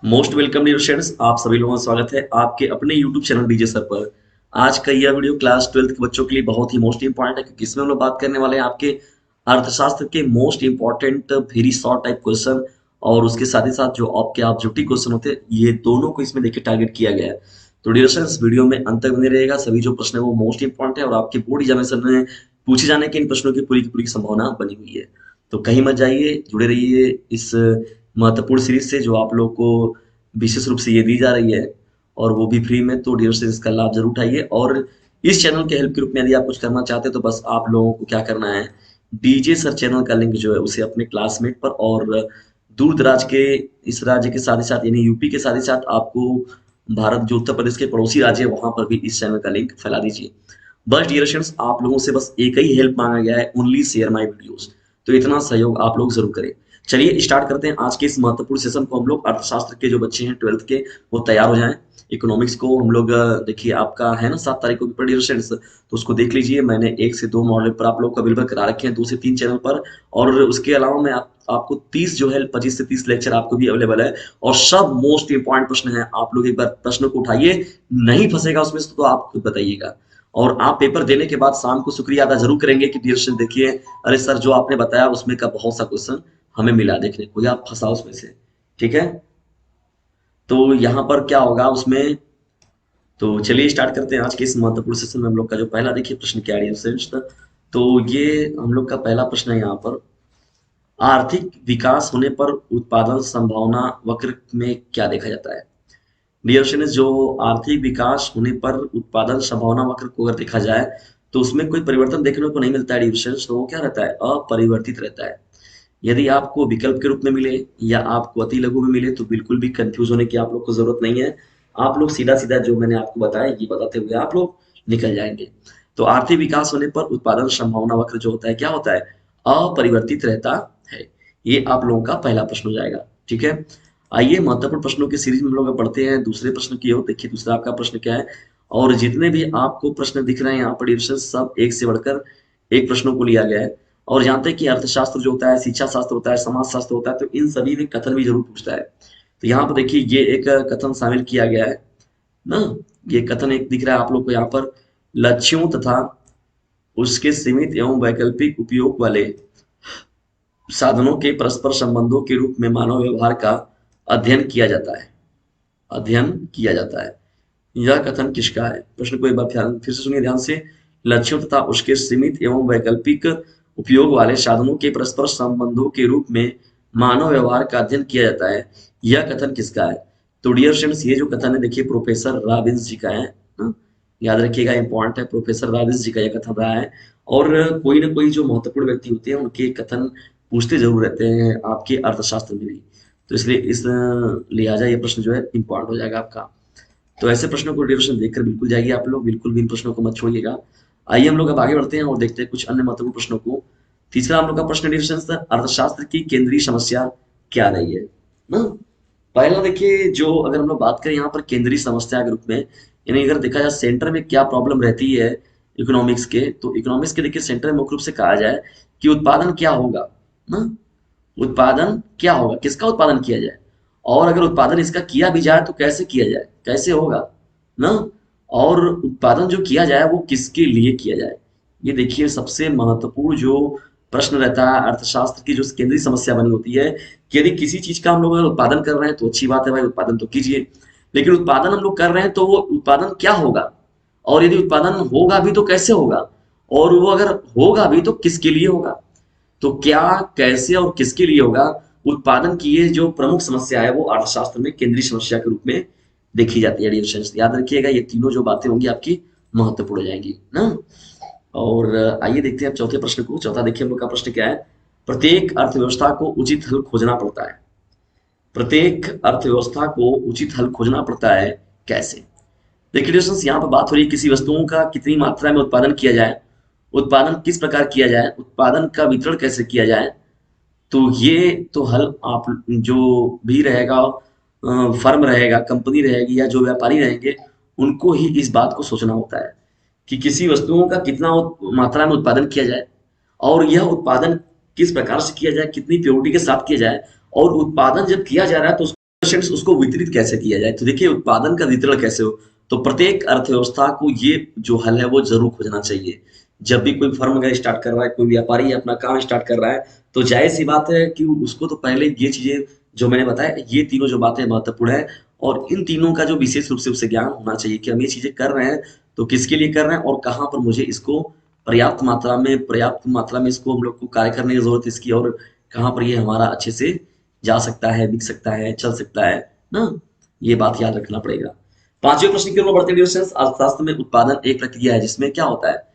Most welcome dear students, आप सभी लोगों का स्वागत है आपके अपने यूट्यूब चैनल डीजे सर पर। आज का यह वीडियो क्लास 12th के बच्चों के लिए बहुत ही मोस्ट इंपॉर्टेंट है, क्योंकि इसमें हम लोग बात करने वाले हैं आपके अर्थशास्त्र के most important very short type question, और उसके साथ ही साथ जो आपके ऑब्जेक्टिव क्वेश्चन होते हैं, ये दोनों को इसमें देखिए टारगेट किया गया है। तो डियर स्टूडेंट्स, वीडियो में अंत तक बने रहेगा। सभी जो प्रश्न है वो मोस्ट इंपॉर्टेंट है और आपके बोर्ड एग्जामिनेशन में पूछे जाने के इन प्रश्नों की पूरी संभावना बनी हुई है। तो कहीं मत जाइए, जुड़े रहिए इस महत्वपूर्ण सीरीज से जो आप लोग को विशेष रूप से ये दी जा रही है, और वो भी फ्री में। तो डियर से इसका लाभ जरूर उठाइए, और इस चैनल के हेल्प के रूप में यदि आप कुछ करना चाहते हैं तो बस आप लोगों को क्या करना है, डीजे सर चैनल का लिंक जो है उसे अपने क्लासमेट पर और दूर दराज के इस राज्य के साथ ही साथ यानी यूपी के साथ ही साथ आपको भारत जो उत्तर प्रदेश के पड़ोसी राज्य है वहां पर भी इस चैनल का लिंक फैला दीजिए। बस डियर स्टूडेंट्स, आप लोगों से बस एक ही हेल्प मांगा गया है, ओनली शेयर माय वीडियोस। तो इतना सहयोग आप लोग जरूर करें। चलिए स्टार्ट करते हैं आज के इस महत्वपूर्ण सेशन को। हम लोग अर्थशास्त्र के जो बच्चे हैं 12th के, वो तैयार हो जाएं। इकोनॉमिक्स को हम लोग देखिए आपका है ना 7 तारीख को पेपर डियर स्टूडेंट्स, तो उसको देख लीजिए। मैंने 1 से 2 मॉडल पर आप लोग को अवेलेबल करा रखे हैं, 2 से 3 चैनल पर। और उसके अलावा मैं आपको 30 जो है 25 से 30 लेक्चर आपको भी अवेलेबल है, और सब मोस्ट इंपॉर्टेंट प्रश्न है। आप लोग एक बार प्रश्न को उठाइए, नहीं फंसेगा उसमें से तो आप खुद बताइएगा। और आप पेपर देने के बाद शाम को शुक्रिया अदा जरूर करेंगे कि डियर स्टूडेंट देखिए, अरे सर जो आपने बताया उसमें का बहुत सा क्वेश्चन हमें मिला देखने को, या आप फंसा उसमें से। ठीक है, तो यहाँ पर क्या होगा उसमें। तो चलिए स्टार्ट करते हैं आज के इस महत्वपूर्ण सेशन में। हम लोग का जो पहला देखिए प्रश्न क्या है डियर। तो ये हम लोग का पहला प्रश्न है यहाँ पर, आर्थिक विकास होने पर उत्पादन संभावना वक्र में क्या देखा जाता है। डियर स्टूडेंट्स, जो आर्थिक विकास होने पर उत्पादन संभावना वक्र को अगर देखा जाए तो उसमें कोई परिवर्तन देखने को नहीं मिलता है डियर स्टूडेंट्स। तो वो क्या रहता है, अपरिवर्तित रहता है। यदि आपको विकल्प के रूप में मिले या आपको अति लघु में मिले तो बिल्कुल भी कंफ्यूज होने की आप लोग को जरूरत नहीं है। आप लोग सीधा सीधा जो मैंने आपको बताया ये बताते हुए आप लोग निकल जाएंगे। तो आर्थिक विकास होने पर उत्पादन संभावना वक्र जो होता है क्या होता है, अपरिवर्तित रहता है। ये आप लोगों का पहला प्रश्न हो जाएगा। ठीक है, आइए महत्वपूर्ण प्रश्नों की सीरीज में हम लोग पढ़ते हैं दूसरे प्रश्न की ओर। देखिए दूसरा आपका प्रश्न क्या है, और जितने भी आपको प्रश्न दिख रहे हैं यहाँ पर डिविजन सब एक से बढ़कर एक प्रश्नों को लिया गया है। और जानते हैं कि अर्थशास्त्र जो होता है, शिक्षा शास्त्र होता है, समाज शास्त्र होता है, तो इन सभी में कथन भी जरूर पूछता है। तो यहाँ पर देखिए ये एक कथन शामिल किया गया है ना। ये कथन एक दिख रहा है आप लोग को यहाँ पर, लक्ष्यों तथा उसके सीमित एवं वैकल्पिक उपयोग वाले साधनों के परस्पर संबंधों के रूप में मानव व्यवहार का अध्ययन किया जाता है। अध्ययन किया जाता है, यह कथन किसका है। प्रश्न को एक बार फिर से सुनिए ध्यान से। लक्ष्यों तथा उसके सीमित एवं वैकल्पिक उपयोग वाले साधनों के परस्पर संबंधों के रूप में मानव व्यवहार का अध्ययन किया जाता है, यह कथन किसका है। तो डियर स्टूडेंट्स, ये जो कथन है देखिए प्रोफेसर रॉबिन्स जी का है ना? याद रखिएगा, इंपॉर्टेंट है, प्रोफेसर रॉबिन्स जी का यह कथन रहा है। और कोई ना कोई जो महत्वपूर्ण व्यक्ति होते हैं उनके कथन पूछते जरूर रहते हैं आपके अर्थशास्त्र में भी। तो इसलिए इस लिहाजा ये प्रश्न जो है इंपॉर्टेंट हो जाएगा आपका। तो ऐसे प्रश्नों को ड्यूरेशन देखकर बिल्कुल जाइए आप लोग, बिल्कुल भी इन प्रश्नों को मत छोड़िएगा। आइए हम लोग अब आगे बढ़ते हैं और देखते हैं कुछ अन्य महत्वपूर्ण प्रश्नों को। तीसरा हम लोग का प्रश्न ड्यूरेशन था, अर्थशास्त्र की केंद्रीय समस्या क्या रही है ना। पहला देखिए, जो अगर हम लोग बात करें यहाँ पर केंद्रीय समस्या के रूप में, यानी अगर देखा जाए सेंटर में क्या प्रॉब्लम रहती है इकोनॉमिक्स के, तो इकोनॉमिक्स के देखिए सेंटर में मुख्य रूप से कहा जाए कि उत्पादन क्या होगा ना। उत्पादन क्या होगा, किसका उत्पादन किया जाए, और अगर उत्पादन इसका किया भी जाए तो कैसे किया जाए, कैसे होगा ना। और उत्पादन जो किया जाए वो किसके लिए किया जाए, ये देखिए सबसे महत्वपूर्ण जो प्रश्न रहता है अर्थशास्त्र की, जो केंद्रीय समस्या बनी होती है कि यदि किसी चीज का हम लोग अगर उत्पादन कर रहे हैं तो अच्छी बात है भाई, उत्पादन तो कीजिए। लेकिन उत्पादन हम लोग कर रहे हैं तो वो उत्पादन क्या होगा, और यदि उत्पादन होगा भी तो कैसे होगा, और वो अगर होगा भी तो किसके लिए होगा। तो क्या, कैसे और किसके लिए होगा, उत्पादन की ये जो प्रमुख समस्या है वो अर्थशास्त्र में केंद्रीय समस्या के रूप में देखी जाती है। याद रखिएगा, ये तीनों जो बातें होंगी आपकी महत्वपूर्ण हो जाएंगी ना। और आइए देखते हैं अब चौथे प्रश्न को। चौथा देखिए हम लोग का प्रश्न क्या है, प्रत्येक अर्थव्यवस्था को उचित हल खोजना पड़ता है। प्रत्येक अर्थव्यवस्था को उचित हल खोजना पड़ता है कैसे। देखिए दोस्तों, यहाँ पर बात हो रही है किसी वस्तुओं का कितनी मात्रा में उत्पादन किया जाए, उत्पादन किस प्रकार किया जाए, उत्पादन का वितरण कैसे किया जाए। तो ये तो हल आप जो भी रहेगा, फर्म रहेगा, कंपनी रहेगी, या जो व्यापारी रहेंगे, उनको ही इस बात को सोचना होता है कि किसी वस्तुओं का कितना मात्रा में उत्पादन किया जाए, और यह उत्पादन किस प्रकार से किया जाए, कितनी प्योरिटी के साथ किया जाए, और उत्पादन जब किया जा रहा है तो उसको उसको वितरित कैसे किया जाए। तो देखिए उत्पादन का वितरण कैसे हो, तो प्रत्येक अर्थव्यवस्था को ये जो हल है वो जरूर खोजना चाहिए। जब भी कोई फर्म अगर स्टार्ट कर रहा है, कोई व्यापारी अपना काम स्टार्ट कर रहा है, तो जाहिर सी बात है कि उसको तो पहले ये चीजें जो मैंने बताया, ये तीनों जो बातें महत्वपूर्ण है, और इन तीनों का जो विशेष रूप से उसे ज्ञान होना चाहिए कि हम ये चीजें कर रहे हैं तो किसके लिए कर रहे हैं और कहाँ पर मुझे इसको पर्याप्त मात्रा में इसको हम लोग को कार्य करने की जरूरत है इसकी, और कहाँ पर ये हमारा अच्छे से जा सकता है, बिक सकता है, चल सकता है ना। ये बात याद रखना पड़ेगा। पांचवें प्रश्न की ओर बढ़ते हैं। अर्थशास्त्र में उत्पादन एक प्रक्रिया है जिसमें क्या होता है।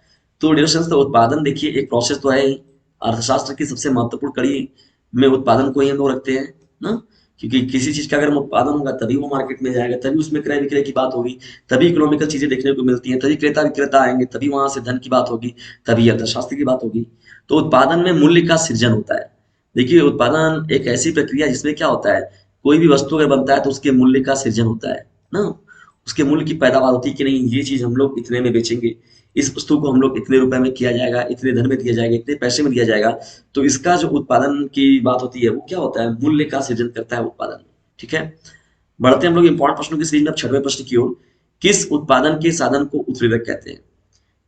तो डिस्टेंस तो उत्पादन देखिए एक प्रोसेस तो है ही। अर्थशास्त्र की सबसे महत्वपूर्ण कड़ी में उत्पादन को ही हम लोग रखते हैं ना, क्योंकि किसी चीज का अगर उत्पादन होगा तभी वो मार्केट में जाएगा, तभी उसमें क्रय विक्रय की बात होगी, तभी इकोनॉमिकल चीजें देखने को मिलती हैं, तभी क्रेता विक्रेता आएंगे, तभी वहां से धन की बात होगी, तभी अर्थशास्त्र की बात होगी। तो उत्पादन में मूल्य का सृजन होता है। देखिए उत्पादन एक ऐसी प्रक्रिया जिसमें क्या होता है, कोई भी वस्तु अगर बनता है तो उसके मूल्य का सृजन होता है ना, उसके मूल्य की पैदावार होती है कि नहीं, ये चीज हम लोग इतने में बेचेंगे, इस वस्तु को हम लोग इतने रुपए में किया जाएगा, इतने धन में दिया जाएगा, इतने पैसे में दिया जाएगा। तो इसका जो उत्पादन की बात होती है वो क्या होता है, मूल्य का सृजन करता है उत्पादन। ठीक है, बढ़ते हम लोग इंपॉर्टेंट प्रश्नों की सीरीज में अब छठवें प्रश्न की ओर। किस उत्पादन के साधन को उत्प्रेरक कहते हैं।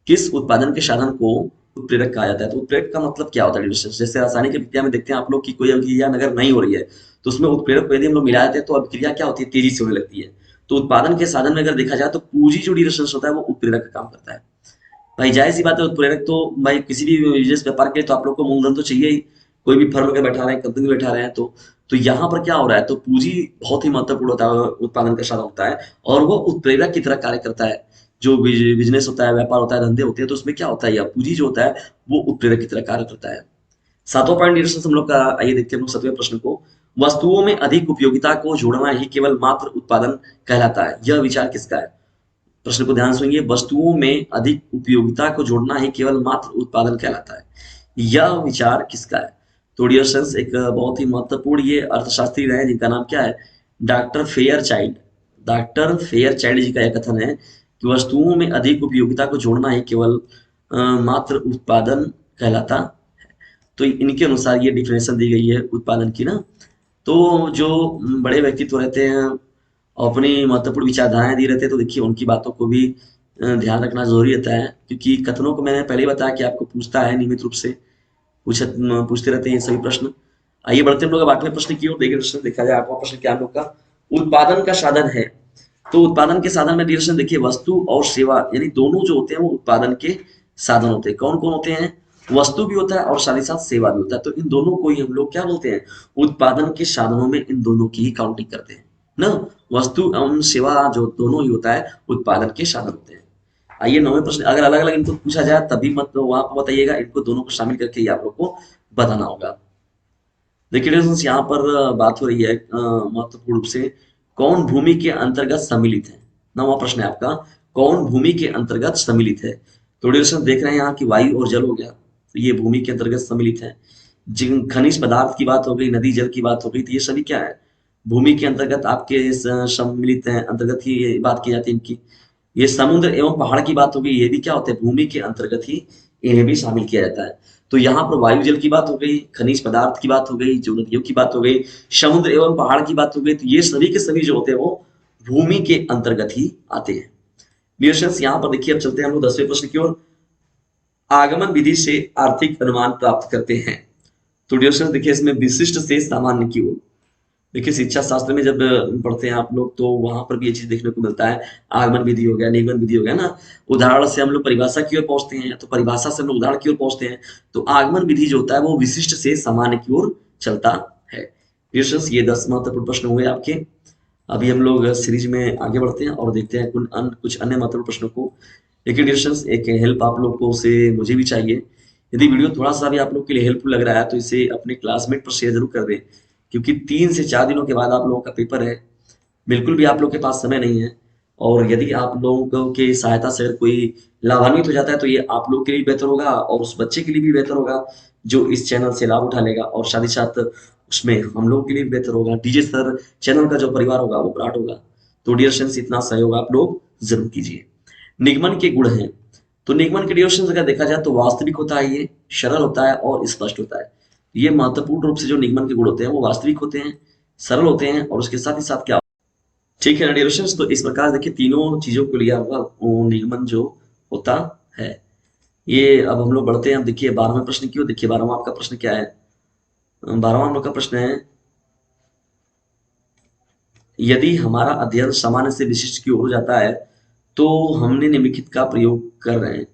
किस उत्पादन के साधन को उत्प्रेरक कहा जाता है। तो उत्प्रेरक का मतलब क्या होता है। जैसे रासायनिक विद्या में देखते हैं आप लोग कि कोई अभिक्रिया अगर नहीं हो रही है तो उसमें उत्प्रेरक को यदि हम लोग मिला देते हैं तो अभिक्रिया क्या होती है, तेजी से होने लगती है। तो उत्पादन के साधन में अगर देखा जाए तो पूंजी जो डिरेक्शन होता है वो उत्प्रेरक का काम करता है। भाई जाहिर सी बात है, उत्प्रेरक तो भाई किसी भी बिजनेस व्यापार के लिए तो आप लोग को मूलधन तो चाहिए ही। कोई भी फर्म अगर बैठा रहे हैं, कंपनी में बैठा रहे हैं, तो यहाँ पर क्या हो रहा है, तो पूंजी बहुत ही महत्वपूर्ण होता है, उत्पादन का साधन होता है, और वो उत्प्रेरक की तरह कार्य करता है। जो बिजनेस होता है, व्यापार होता है, धंधे होते हैं, तो उसमें क्या होता है, या पूंजी जो होता है वो उत्प्रेरक की तरह कार्य करता है। सातवां पॉइंट हम लोग का, आइए देखते हैं हम लोग सातवें प्रश्न को। वस्तुओं में अधिक उपयोगिता को जोड़ना ही केवल मात्र उत्पादन कहलाता है, यह विचार किसका है। प्रश्न को ध्यान से सुनिए। वस्तुओं में अधिक उपयोगिता को जोड़ना ही केवल मात्र उत्पादन कहलाता है, यह विचार किसका है। तो डियर फ्रेंड्स, एक बहुत ही महत्वपूर्ण ये अर्थशास्त्री रहे जिनका नाम क्या है, doctor Fairchild. Doctor Fairchild ji का यह कथन है कि वस्तुओं में अधिक उपयोगिता को जोड़ना ही केवल मात्र उत्पादन कहलाता। तो इनके अनुसार ये डिफिनेशन दी गई है उत्पादन की ना। तो जो बड़े व्यक्तित्व रहते हैं अपनी महत्वपूर्ण विचारधाराएं दी रहते हैं, तो देखिए उनकी बातों को भी ध्यान रखना जरूरी रहता है, क्योंकि कथनों को मैंने पहले ही बताया कि आपको पूछता है नियमित रूप से, पूछते रहते हैं सभी प्रश्न। आइए बढ़ते हैं हम लोग आठवें प्रश्न की ओर। देखिए प्रश्न देखा जाए, आठवां प्रश्न क्या हम लोग का, उत्पादन का साधन है। तो उत्पादन के साधन में डिरेक्शन देखिए, वस्तु और सेवा यानी दोनों जो होते हैं वो उत्पादन के साधन होते हैं। कौन कौन होते हैं, वस्तु भी होता है और साथ ही साथ सेवा भी होता है। तो इन दोनों को ही हम लोग क्या बोलते हैं, उत्पादन के साधनों में इन दोनों की ही काउंटिंग करते हैं ना। वस्तु एवं सेवा जो दोनों ही होता है उत्पादन के साधन होते हैं। आइए नौवें प्रश्न, अगर अलग अलग इनको पूछा जाए तभी मत वहां पर बताइएगा, इनको दोनों को शामिल करके ही आप लोग को बताना होगा। देखिए यहाँ पर बात हो रही है महत्वपूर्ण रूप से, कौन भूमि के अंतर्गत सम्मिलित है। नवा प्रश्न है आपका, कौन भूमि के अंतर्गत सम्मिलित है। तो डिस्कशन देख रहे हैं यहाँ की वायु और जल हो गया, तो ये भूमि के अंतर्गत सम्मिलित है। जिन खनिज पदार्थ की बात हो गई, नदी जल की बात हो गई, तो ये सभी क्या है, भूमि के अंतर्गत आपके सम्मिलित है, अंतर्गत ही ये बात की जाती है इनकी। ये समुद्र एवं पहाड़ की बात हो गई, ये भी क्या होते हैं, भूमि के अंतर्गत ही इन्हें भी शामिल किया जाता है। तो यहाँ पर वायु जल की बात हो गई, खनिज पदार्थ की बात हो गई, जो नदियों की बात हो गई, समुद्र एवं पहाड़ की बात हो गई, तो ये सभी के सभी जो होते हैं वो भूमि के अंतर्गत ही आते हैं। यहाँ पर देखिए, अब चलते हैं हम लोग 10वें प्रश्न की ओर। आगमन विधि से आर्थिक अनुमान प्राप्त करते हैं। तो डियर देखिए इसमें विशिष्ट से सामान्य की ओर। देखिए शिक्षा शास्त्र में जब पढ़ते हैं आप लोग तो वहां पर भी ये चीज देखने को मिलता है। आगमन विधि हो गया, निगमन विधि हो गया ना, उदाहरण से हम लोग परिभाषा की ओर पहुंचते हैं, तो परिभाषा से हम लोग उदाहरण की ओर पहुंचते हैं। तो आगमन विधि जो होता है वो विशिष्ट से सामान्य की ओर चलता है। ये 10 महत्वपूर्ण प्रश्न हुए आपके। अभी हम लोग सीरीज में आगे बढ़ते हैं और देखते हैं कुछ अन्य महत्वपूर्ण प्रश्नों को। लेकिन डिस्टेंस एक हेल्प आप लोग को से मुझे भी चाहिए। यदि वीडियो थोड़ा सा भी आप लोग के लिए हेल्पफुल लग रहा है तो इसे अपने क्लासमेट पर शेयर जरूर कर दें, क्योंकि 3 से 4 दिनों के बाद आप लोगों का पेपर है, बिल्कुल भी आप लोग के पास समय नहीं है। और यदि आप लोगों के सहायता से अगर कोई लाभान्वित हो जाता है तो ये आप लोग के लिए बेहतर होगा और उस बच्चे के लिए भी बेहतर होगा जो इस चैनल से लाभ उठा लेगा, और साथ ही साथ उसमें हम लोग के लिए बेहतर होगा। डीजे सर चैनल का जो परिवार होगा वो ब्राट होगा। तो डियर फ्रेंड्स, इतना सहयोग आप लोग जरूर कीजिए। निगमन के गुण हैं। तो निगमन के डियर अगर देखा जाए तो वास्तविक होता है, ये सरल होता है और स्पष्ट होता है। ये महत्वपूर्ण रूप से जो निगमन के गुण होते हैं वो वास्तविक होते हैं, सरल होते हैं और उसके साथ ही साथ क्या, ठीक है ना डियर स्टूडेंट्स। तो इस प्रकार देखिए तीनों चीजों को लिया होगा वो निगमन जो होता है। ये अब हम लोग बढ़ते हैं। अब देखिए 12वां प्रश्न क्यों, देखिए 12वां आपका प्रश्न क्या है। 12वां हम लोग का प्रश्न है, यदि हमारा अध्ययन सामान्य से विशिष्ट की ओर जाता है तो हमने निम्नलिखित का प्रयोग कर रहे हैं।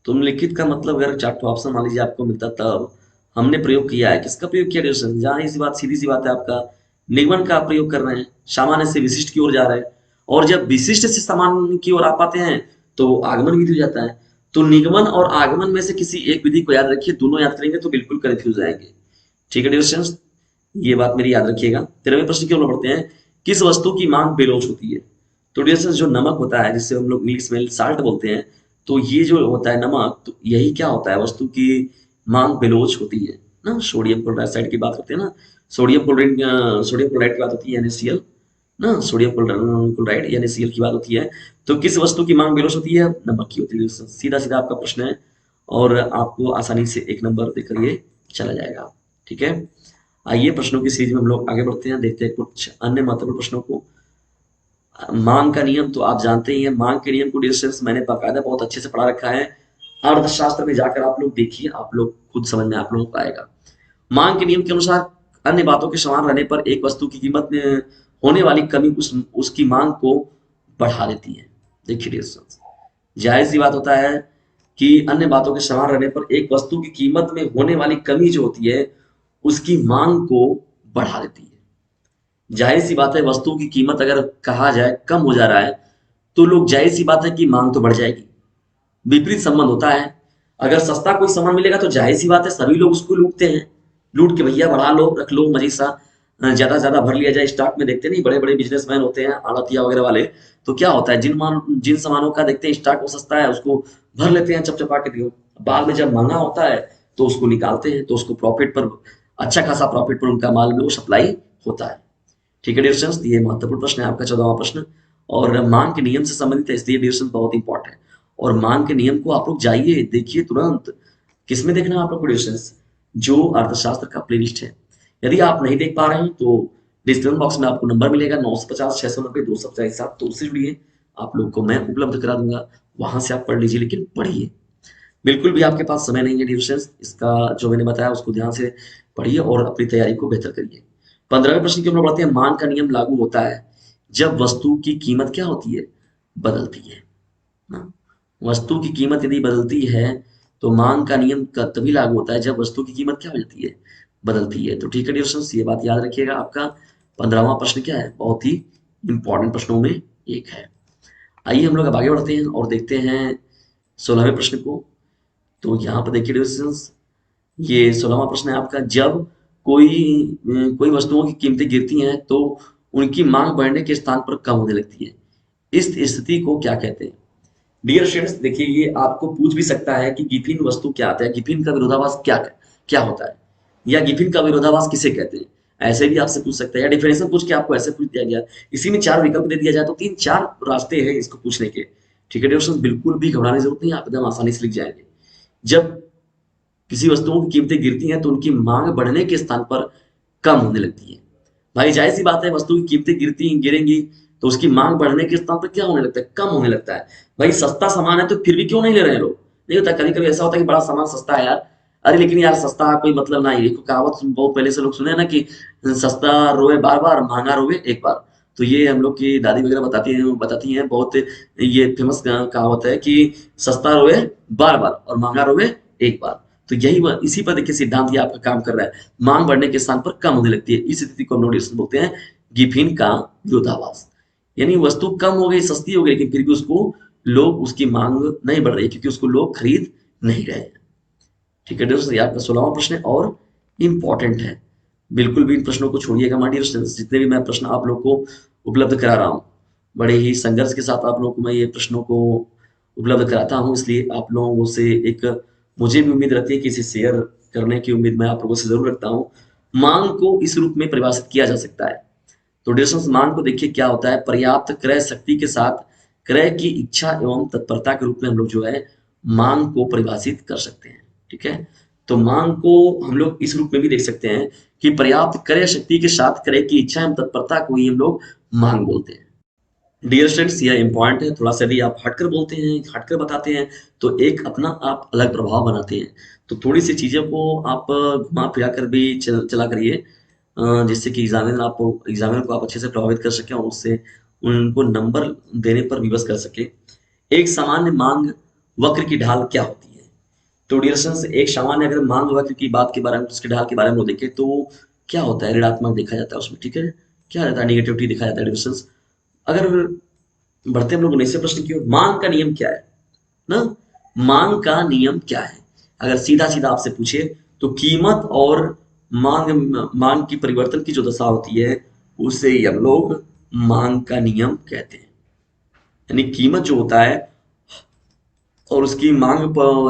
तो निम्नलिखित का मतलब अगर चार ठो ऑप्शन मान लीजिए आपको मिलता तब हमने प्रयोग किया है, किसका प्रयोग किया डिस्कशन, जाहिर सी बात, सीधी सी बात है, आपका निगमन का प्रयोग कर रहे हैं, सामान्य से विशिष्ट की ओर जा रहे हैं। और जब विशिष्ट से सामान्य की ओर आ पाते हैं तो आगमन विधि हो जाता है। तो निगमन और आगमन में से किसी एक विधि को याद रखिए, दोनों याद करेंगे तो बिल्कुल कंफ्यूज आएंगे। ठीक है डिस्कशन, ये बात मेरी याद रखिएगा। 13वें प्रश्न की ओर बढ़ते हैं, किस वस्तु की मांग बेलोच होती है। तो डियर जो नमक होता है जिसे हम लोग इंग्लिश में साल्ट बोलते हैं, तो ये जो होता है नमक, तो यही क्या होता है, वस्तु की मांग बेलोच होती है ना। सोडियम क्लोराइड की बात करते हैं ना, सोडियम क्लोराइड की बात होती है NaCl ना, सोडियम क्लोराइड NaCl की बात होती है। तो किस वस्तु की मांग बेलोच होती है, नमक की होती है। सीधा सीधा आपका प्रश्न है और आपको आसानी से 1 नंबर देकर ये चला जाएगा। ठीक है, आइए प्रश्नों की सीरीज में हम लोग आगे बढ़ते हैं, देखते हैं कुछ अन्य महत्वपूर्ण प्रश्नों को। मांग का नियम तो आप जानते ही हैं, मांग के नियम को डिस्टेंस मैंने बाकायदा बहुत अच्छे से पढ़ा रखा है। अर्थशास्त्र में जाकर आप लोग देखिए, आप लोग खुद समझ में आप लोगों को आएगा। मांग के नियम के अनुसार अन्य बातों के समान रहने पर एक वस्तु की कीमत में होने वाली कमी उसकी मांग को बढ़ा देती है। देखिए डिस्टेंस, जाहिर सी बात होता है कि अन्य बातों के समान रहने पर एक वस्तु की कीमत में होने वाली कमी जो होती है उसकी मांग को बढ़ा देती है। जाहिर सी बात है, वस्तु की कीमत अगर कहा जाए कम हो जा रहा है तो लोग, जाहिर सी बात है कि मांग तो बढ़ जाएगी। विपरीत संबंध होता है, अगर सस्ता कोई सामान मिलेगा तो जाहिर सी बात है सभी लोग उसको लूटते हैं, लूट के भैया बढ़ा लो रख लो मजी सा, ज्यादा ज्यादा भर लिया जाए स्टॉक में। देखते नहीं बड़े बड़े बिजनेसमैन होते हैं आड़तिया वगैरह वाले, तो क्या होता है जिन सामानों का देखते हैं स्टॉक वो सस्ता है उसको भर लेते हैं चपचपा के दियो, बाद में जब महंगा होता है तो उसको निकालते हैं, तो उसको प्रॉफिट पर, अच्छा खासा प्रॉफिट पर उनका माल में वो सप्लाई होता है। ठीक है डियर स्टूडेंट्स, ये महत्वपूर्ण प्रश्न है आपका 14वां प्रश्न, और मांग के नियम से संबंधित है, इसलिए डियर स्टूडेंट्स बहुत इंपॉर्टेंट है। और मांग के नियम को आप लोग जाइए देखिए तुरंत, किसमें देखना है आप लोग को डियर स्टूडेंट्स, जो अर्थशास्त्र का प्लेलिस्ट है। यदि आप नहीं देख पा रहे हैं तो डिस्क्रिप्शन बॉक्स में आपको नंबर मिलेगा 950 690 247, तो उससे जुड़िए, आप लोग को मैं उपलब्ध करा दूंगा, वहां से आप पढ़ लीजिए, लेकिन पढ़िए, बिल्कुल भी आपके पास समय नहीं है डियर स्टूडेंट्स, इसका जो मैंने बताया उसको ध्यान से पढ़िए और अपनी तैयारी को बेहतर करिए। 15वें प्रश्न की ओर बढ़ते हैं, मांग का नियम लागू होता है जब वस्तु की कीमत क्या होती है, बदलती है ना। वस्तु की कीमत यदि बदलती है तो मांग का नियम तभी लागू होता है जब वस्तु की कीमत क्या हो जाती है, बदलती है। तो ठीक है डियर स्टूडेंट्स, ये बात याद रखिएगा। आपका 15वां प्रश्न क्या है, बहुत ही इंपॉर्टेंट प्रश्नों में एक है। आइए हम लोग अब आगे बढ़ते हैं और देखते हैं 16वें प्रश्न को। तो यहाँ पर देखिए डियर स्टूडेंट्स, ये 16वां प्रश्न है आपका, जब कोई वस्तुओं की कीमतें गिरती हैं तो उनकी मांग बढ़ने के स्थान पर कम होने लगती है, इस स्थिति को क्या कहते हैं। डियर स्टूडेंट्स देखिए, ये आपको पूछ भी सकता है कि गिफिन वस्तु क्या आता है, गिफिन का विरोधाभास क्या क्या होता है, या गिफिन का विरोधाभास किसे कहते हैं, ऐसे भी आपसे पूछ सकता है, या डिफिनेशन पूछ के आपको ऐसे पूछ दिया गया, इसी में 4 विकल्प दे दिया जाए तो 3-4 रास्ते हैं इसको पूछने के। ठीक है डियर स्टूडेंट्स, बिल्कुल भी घबराने की जरूरत नहीं, आप एकदम आसानी से लिख जाएंगे। जब किसी वस्तुओं की कीमतें गिरती हैं तो उनकी मांग बढ़ने के स्थान पर कम होने लगती है। भाई जाहिर सी बात है, वस्तु की कीमतें गिरेंगी तो उसकी मांग बढ़ने के स्थान पर क्या होने लगता है, कम होने लगता है। भाई सस्ता सामान है तो फिर भी क्यों नहीं ले रहे हैं लोग, नहीं होता, कभी कभी ऐसा होता है कि बड़ा सामान सस्ता है यार, अरे लेकिन यार सस्ता कोई मतलब नहीं है, कहावत बहुत पहले से लोग सुने हैं ना कि सस्ता रोए बार बार महंगा रोए एक बार। तो ये हम लोग की दादी वगैरह बताती हैं बहुत, ये फेमस कहावत है कि सस्ता रोए बार बार और महंगा रोए एक बार। तो इसी पर देखिए सिद्धांत ये आपका काम कर रहा है, मांग बढ़ने के स्थान पर कम होने लगती है, इस स्थिति को हम लोग बोलते हैं गिफिन का विरोधाभास। यानी वस्तु कम हो गई, सस्ती हो गई, लेकिन फिर भी उसको लोग, उसकी मांग नहीं बढ़ रही क्योंकि उसको लोग खरीद नहीं रहे हैं। ठीक है दोस्तों, ये आपका 16वां प्रश्न है और इंपॉर्टेंट है, बिल्कुल भी इन प्रश्नों को छोड़िएगा माय डियर स्टूडेंट्स। जितने भी मैं प्रश्न आप लोग को उपलब्ध करा रहा हूँ, बड़े ही संघर्ष के साथ आप लोग को मैं ये प्रश्नों को उपलब्ध कराता हूँ, इसलिए आप लोगों से एक, मुझे भी उम्मीद रहती है कि इसे शेयर करने की उम्मीद मैं आप लोगों से जरूर रखता हूँ। मांग को इस रूप में परिभाषित किया जा सकता है। तो डिस्टेंस मांग को देखिए क्या होता है, पर्याप्त क्रय शक्ति के साथ क्रय की इच्छा एवं तत्परता के रूप में हम लोग जो है मांग को परिभाषित कर सकते हैं। ठीक है, तो मांग को हम लोग इस रूप में भी देख सकते हैं कि पर्याप्त क्रय शक्ति के साथ क्रय की इच्छा एवं तत्परता को ही हम लोग मांग बोलते हैं। डियर स्टूडेंट्स, यह इंपॉर्टेंट है थोड़ा सा। यदि आप हटकर बोलते हैं, हटकर बताते हैं, तो एक अपना आप अलग प्रभाव बनाते हैं। तो थोड़ी सी चीज़ों को आप घुमा फिरा कर भी चला करिए, जिससे कि एग्जामिनर को आप अच्छे से प्रभावित कर सकें और उससे उनको नंबर देने पर विवश कर सके। एक सामान्य मांग वक्र की ढाल क्या होती है? तो डियर स्टूडेंट्स, एक सामान्य अगर मांग वक्र की बात के बारे में, उसकी ढाल के बारे में देखें तो क्या होता है? ऋणात्मक देखा जाता है उसमें, ठीक है। क्या रहता है? निगेटिविटी दिखाया जाता है डियर स्टूडेंट्स। अगर बढ़ते हम लोग 19वें प्रश्न की ओर, मांग का नियम क्या है ना? मांग का नियम क्या है? अगर सीधा सीधा आपसे पूछे तो कीमत और मांग मांग की परिवर्तन की जो दशा होती है उसे ही हम लोग मांग का नियम कहते हैं। यानी कीमत जो होता है और उसकी मांग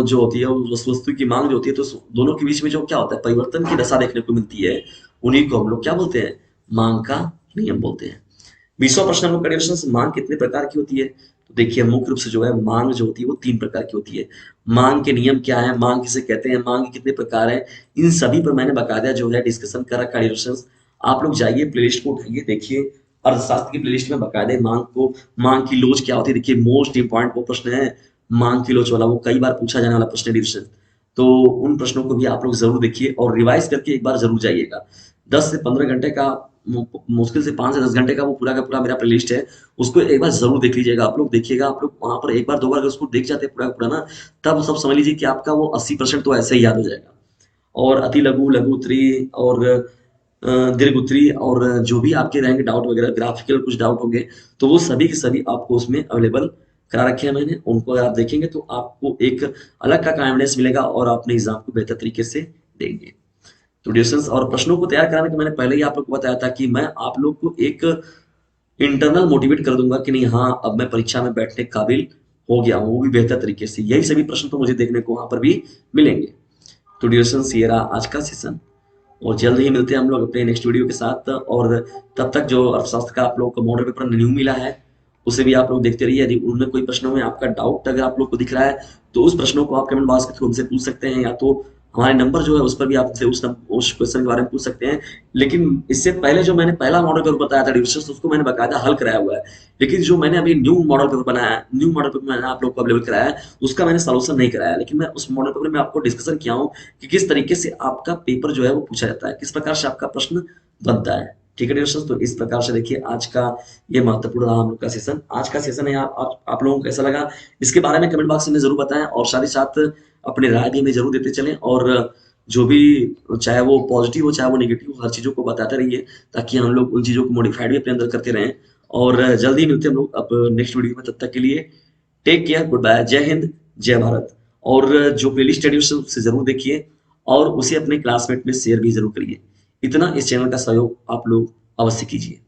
जो होती है, उस वस्तु की मांग जो होती है, तो दोनों के बीच में जो क्या होता है, परिवर्तन की दशा देखने को मिलती है, उन्हीं को हम लोग क्या बोलते हैं? मांग का नियम बोलते हैं। 20वां प्रश्न हम लोग करें, मांग कितने प्रकार की होती है? तो देखिए मुख्य रूप से जो है मांग जो होती है वो 3 प्रकार की होती है। मांग के नियम क्या है, मांग किसे कहते हैं, मांग के कितने प्रकार हैं, इन सभी पर मैंने बकायदा जो है डिस्कशन कर रखा है। आप लोग जाइए प्लेलिस्ट को उठाइए, देखिए अर्थशास्त्र की प्लेलिस्ट में बकायदे मांग की लोच क्या होती है, देखिए मोस्ट इंपॉर्टेंट वो प्रश्न है मांग की लोच वाला, वो कई बार पूछा जाने वाला प्रश्न है डिविजन। तो उन प्रश्नों को भी आप लोग जरूर देखिए और रिवाइज करके एक बार जरूर जाइएगा। 10 से 15 घंटे का, मुश्किल से 5 से 10 घंटे का वो पूरा का पूरा मेरा प्लेलिस्ट है, उसको एक बार जरूर देख लीजिएगा। आप लोग देखिएगा, आप लोग वहां पर एक बार दो बार अगर उसको देख जाते हैं पूरा का पूरा ना, तब सब समझ लीजिए कि आपका वो 80% तो ऐसे ही याद हो जाएगा। और अति लघु, लघु उत्तरी और दीर्घ उत्तरी और जो भी आपके रहेंगे डाउट वगैरह, ग्राफिकल कुछ डाउट होंगे, तो वो सभी के सभी आपको उसमें अवेलेबल करा रखे हैं मैंने। उनको अगर आप देखेंगे तो आपको एक अलग का कॉन्फिडेंस मिलेगा और आप अपने एग्जाम को बेहतर तरीके से देंगे। तो डिस्टेंस और प्रश्नों को तैयार कराने का मैंने पहले ही आप लोग को बताया था कि मैं आप लोग को एक इंटरनल मोटिवेट कर दूंगा कि नहीं, हाँ अब मैं परीक्षा में बैठने के काबिल हो गया हूँ, वो भी बेहतर तरीके से। यही सभी प्रश्न तो मुझे देखने को वहां पर भी मिलेंगे। तो डिस्टेंस ये रहा आज का सेशन, और जल्द ही मिलते हैं हम लोग अपने नेक्स्ट वीडियो के साथ। और तब तक जो अर्थशास्त्र का आप लोग को मॉडल पेपर न्यू मिला है उसे भी आप लोग देखते रहिए। यदि उनमें कोई प्रश्नों में आपका डाउट अगर आप लोग को दिख रहा है तो उस प्रश्नों को आप कमेंट बॉक्स करके उनसे पूछ सकते हैं, या तो हमारे नंबर जो है उस पर भी आपसे उस क्वेश्चन के बारे में पूछ सकते हैं। लेकिन इससे पहले जो मैंने पहला मॉडल पेपर बताया था डिविजन, उसको मैंने बकायदा हल कराया हुआ है। लेकिन जो मैंने अभी न्यू मॉडल पेपर बनाया, न्यू मॉडल पेपर मैंने आप लोग को अवेलेबल कराया है, उसका मैंने सॉल्यूशन नहीं कराया। लेकिन मैं उस मॉडल पेपर में आपको डिस्कशन किया हूँ कि किस तरीके से आपका पेपर जो है वो पूछा जाता है, किस प्रकार से आपका प्रश्न बनता है। ठीक है डियर, तो इस प्रकार से देखिए आज का ये महत्वपूर्ण रहा हम लोग का सेशन। आज का सेशन है, आप लोगों को कैसा लगा इसके बारे में कमेंट बॉक्स में जरूर बताएं, और साथ ही साथ अपने राय भी हमें जरूर देते चलें। और जो भी, चाहे वो पॉजिटिव हो चाहे वो नेगेटिव हो, हर चीजों को बताते रहिए ताकि हम लोग उन चीजों को मॉडिफाइड भी अपने अंदर करते रहें। और जल्दी मिलते हैं हम लोग अब नेक्स्ट वीडियो में। तब तक के लिए टेक केयर, गुड बाय, जय हिंद, जय भारत। और जो प्लेलिस्ट है उसे जरूर देखिए और उसे अपने क्लासमेट में शेयर भी जरूर करिए। इतना इस चैनल का सहयोग आप लोग अवश्य कीजिए।